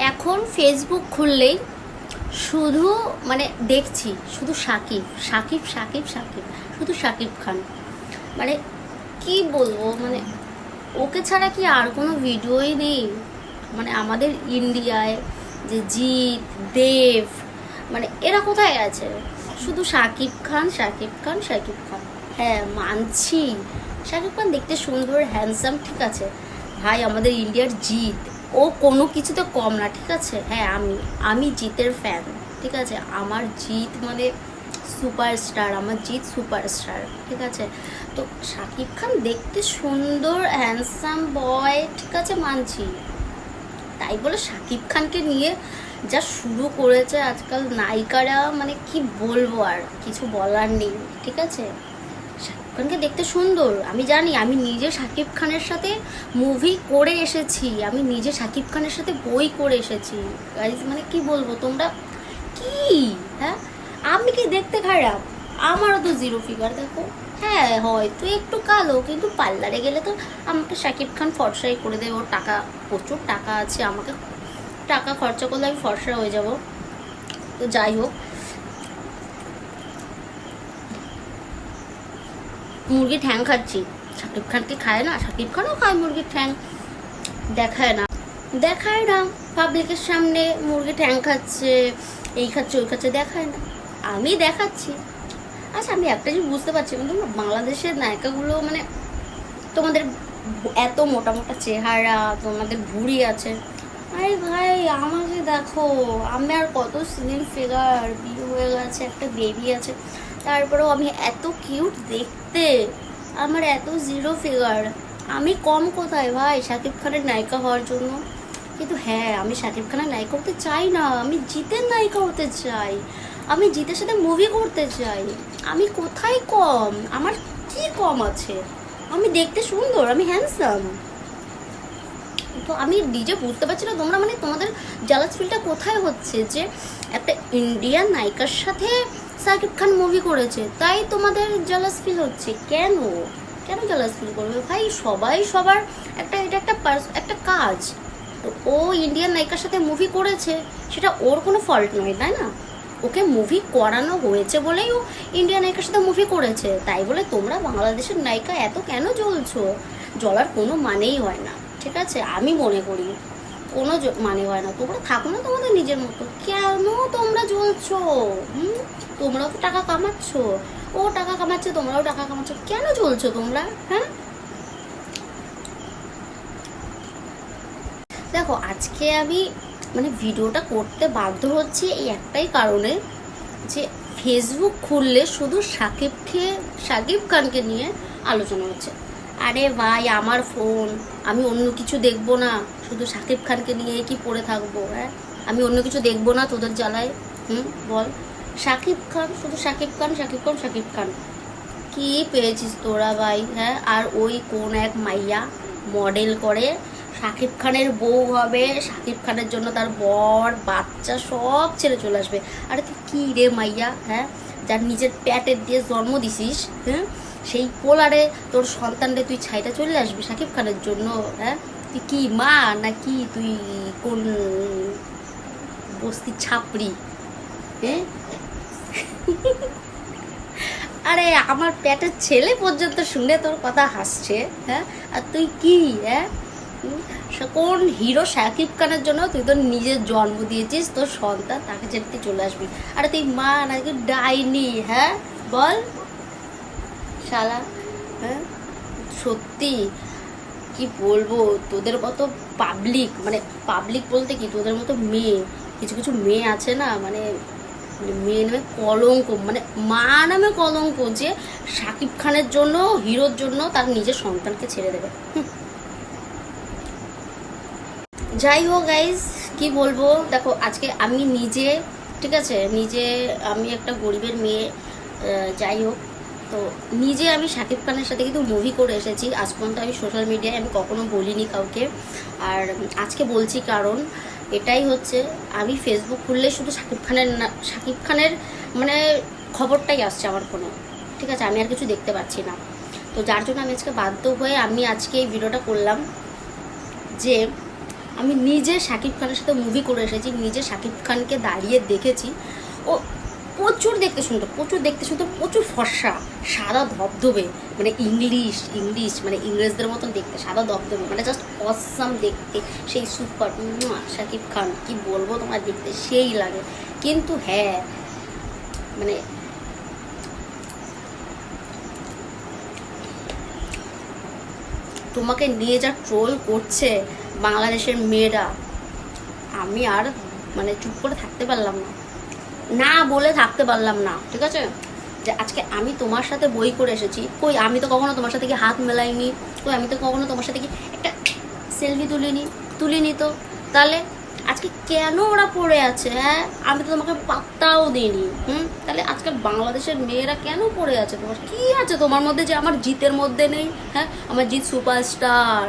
এখন ফেসবুক খুললেই শুধু মানে দেখছি শুধু সাকিব সাকিব সাকিব সাকিব, শুধু সাকিব খান। মানে কি বলবো, মানে ওকে ছাড়া কি আর কোনো ভিডিওই নেই? মানে আমাদের ইন্ডিয়ায় যে জিৎ, দেব, মানে এরা কোথায় গেছে? শুধু সাকিব খান সাকিব খান সাকিব খান। হ্যাঁ মানছি, সাকিব খান দেখতে সুন্দর, হ্যান্ডসাম, ঠিক আছে ভাই। আমাদের ইন্ডিয়ার জিৎ, ও কোনো কিছুতে কম না, ঠিক আছে। হ্যাঁ আমি জিতের ফ্যান, ঠিক আছে। আমার জিৎ মানে সুপারস্টার, আমার জিৎ সুপারস্টার, ঠিক আছে। তো শাকিব খান দেখতে সুন্দর, হ্যান্ডসাম বয়, ঠিক আছে, মানছি। তাই বলে শাকিব খানকে নিয়ে যা শুরু করেছে আজকাল নায়িকারা, মানে কি বলবো, আর কিছু বলার নেই, ঠিক আছে। শাকিব খানকে দেখতে সুন্দর, আমি জানি, আমি নিজে শাকিব খানের সাথে মুভি করে এসেছি, আমি নিজে শাকিব খানের সাথে বই করে এসেছি গাইজ। মানে কি বলবো তোমরা, কি হ্যাঁ, আমি কি দেখতে খারাপ? আমারও তো জিরো ফিগার, দেখো। হ্যাঁ হয়তো একটু কালো, কিন্তু পার্লারে গেলে তো আমাকে শাকিব খান ফর্সাই করে দেবে। ওর টাকা, প্রচুর টাকা আছে, আমাকে টাকা খরচা করলে আমি ফর্সা হয়ে যাব। তো যাই হোক, মুরগি ঠ্যাং খাচ্ছি, শাকিব খানকে খায় না? শাকিব খানও খায় মুরগির ঠ্যাং, দেখায় না, দেখায় না পাবলিকের সামনে মুরগি ঠ্যাং খাচ্ছে, এই খাচ্ছে ওই খাচ্ছে, দেখায় না, আমি দেখাচ্ছি। আচ্ছা আমি একটা জিনিস বুঝতে পারছি না, তোমরা বাংলাদেশের নায়িকাগুলো, মানে তোমাদের এত মোটা মোটা চেহারা, তোমাদের ভুঁড়ি আছে, আরে ভাই আমাকে দেখো, আমি আর কত স্লিম ফিগার, বিয়ে হয়ে গেছে, একটা বেবি আছে, তারপরেও আমি এত কিউট দেখতে, আমার এত জিরো ফিগার, আমি কম কোথায় ভাই শাকিব খানের নায়িকা হওয়ার জন্য? কিন্তু হ্যাঁ, আমি শাকিব খানের নায়িকা হতে চাই না, আমি জিতের নায়িকা হতে চাই, আমি জিতের সাথে মুভি করতে চাই। আমি কোথায় কম? আমার কি কম আছে? আমি দেখতে সুন্দর, আমি হ্যান্ডসাম। তো আমি নিজে বুঝতে পারছি না তোমরা, মানে তোমাদের জালাস ফিলটা কোথায় হচ্ছে যে একটা ইন্ডিয়ান নায়িকার সাথে শাকিব খান মুভি করেছে তাই তোমাদের জালাস ফিল হচ্ছে? কেন কেন জালাস ফিল করবে ভাই? সবাই সবার একটা, এটা একটা একটা কাজ। তো ও ইন্ডিয়ান নায়িকার সাথে মুভি করেছে, সেটা ওর কোনো ফল্ট নয়, তাই না? ওকে মুভি করানো হয়েছে বলেই ও ইন্ডিয়ান নায়িকার সাথে মুভি করেছে, তাই বলে তোমরা বাংলাদেশের নায়িকা এত কেন জ্বলছো? জ্বলার কোনো মানেই হয় না, ঠিক আছে, আমি মনে করি কোনো মানে হয় না। তোমরা থাকো না তোমাদের নিজের মতো, কেন তোমরা জ্বলছো? তোমরাও তো টাকা কামাচ্ছ, ও টাকা কামাচ্ছে, তোমরাও টাকা কামাচ্ছ, কেন জ্বলছো তোমরা? হ্যাঁ দেখো, আজকে আমি মানে ভিডিওটা করতে বাধ্য হচ্ছি এই একটাই কারণে, যে ফেসবুক খুললে শুধু শাকিব খানকে নিয়ে আলোচনা হচ্ছে। আরে ভাই আমার ফোন, আমি অন্য কিছু দেখবো না, শুধু শাকিব খানকে নিয়ে কি পড়ে থাকবো? হ্যাঁ, আমি অন্য কিছু দেখবো না তোদের জ্বালায়? বল, শাকিব খান, শুধু শাকিব খান শাকিব খান শাকিব খান। কি পেয়েছিস তোরা ভাই? হ্যাঁ, আর ওই কোন এক মাইয়া মডেল করে শাকিব খানের বউ হবে, শাকিব খানের জন্য তার বর বাচ্চা সব ছেড়ে চলে আসবে। আরে তুই কী রে মাইয়া, হ্যাঁ, যার নিজের প্যাটের দিয়ে জন্ম দিছিস, হ্যাঁ, সেই পোলারে তোর সন্তানরে তুই ছাইটা চলে আসবি শাকিব খানের জন্য? হ্যাঁ, তুই কি মা নাকি তুই কোন বস্তির ছাপড়ি? হ্যাঁ আরে আমার পেটের ছেলে পর্যন্ত শুনে তোর কথা হাসছে, হ্যাঁ, আর তুই কি? হ্যাঁ, কোন হিরো শাকিব খানের জন্য তুই তোর নিজের জন্ম দিয়েছিস, তোর সন্তান, তাকে যেতে চলে আসবি? আরে তুই মা নাকি ডাইনি? হ্যাঁ বল শালা। হ্যাঁ সত্যি কি বলবো, তোদের মতো পাবলিক, মানে পাবলিক বলতে কি, তোদের মতো মেয়ে, কিছু কিছু মেয়ে আছে না, মানে মেয়ে নামে কলঙ্ক, মানে মা নামে কলঙ্ক, যে শাকিব খানের জন্য, হিরোর জন্য তার নিজের সন্তানকে ছেড়ে দেবে। যাই হোক গাইজ, কি বলবো, দেখো আজকে আমি নিজে, ঠিক আছে, নিজে আমি একটা গরিবের মেয়ে, যাই হোক, তো নিজে আমি শাকিব খানের সাথে কিন্তু মুভি করে এসেছি। আজ পর্যন্ত আমি সোশ্যাল মিডিয়ায় আমি কখনো বলিনি কাউকে, আর আজকে বলছি কারণ এটাই হচ্ছে, আমি ফেসবুক খুললে শুধু শাকিব খানের মানে খবরটাই আসছে আমার ফোনে, ঠিক আছে, আমি আর কিছু দেখতে পাচ্ছি না। তো যার জন্য আমি আজকে বাধ্য হয়ে আমি আজকে এই ভিডিওটা করলাম, যে আমি নিজে শাকিব খানের সাথে মুভি করে এসেছি, নিজে শাকিব খানকে দাঁড়িয়ে দেখেছি। ও প্রচুর দেখতে সুন্দর, প্রচুর ফর্সা, সাদা ধবধবে, মানে ইংলিশ মানে ইংরেজদের মতন দেখতে, সাদা ধবধবে, মানে জাস্ট অসাম দেখতে, সেই সুপার শাকিব খান, কি বলবো তোমার, দেখতে সেই লাগে। কিন্তু হ্যাঁ মানে তোমাকে নিয়ে যা ট্রোল করছে বাংলাদেশের মেয়েরা, আমি আর মানে চুপ করে থাকতে পারলাম না, না বলে থাকতে পারলাম না, ঠিক আছে? যে আজকে আমি তোমার সাথে বই করে এসেছি, কই আমি তো কখনো তোমার সাথে কি হাত মেলাইনি, কই আমি তো কখনো তোমার সাথে কি একটা সেলফি তুলিনি তো, তাহলে আজকে কেন ওরা পড়ে আছে? হ্যাঁ, আমি তো তোমাকে পাত্তাও দিইনি। তাহলে আজকাল বাংলাদেশের মেয়েরা কেন পড়ে আছে? তোমার কি আছে তোমার মধ্যে যে আমার জিতের মধ্যে নেই? হ্যাঁ, আমার জিত সুপারস্টার।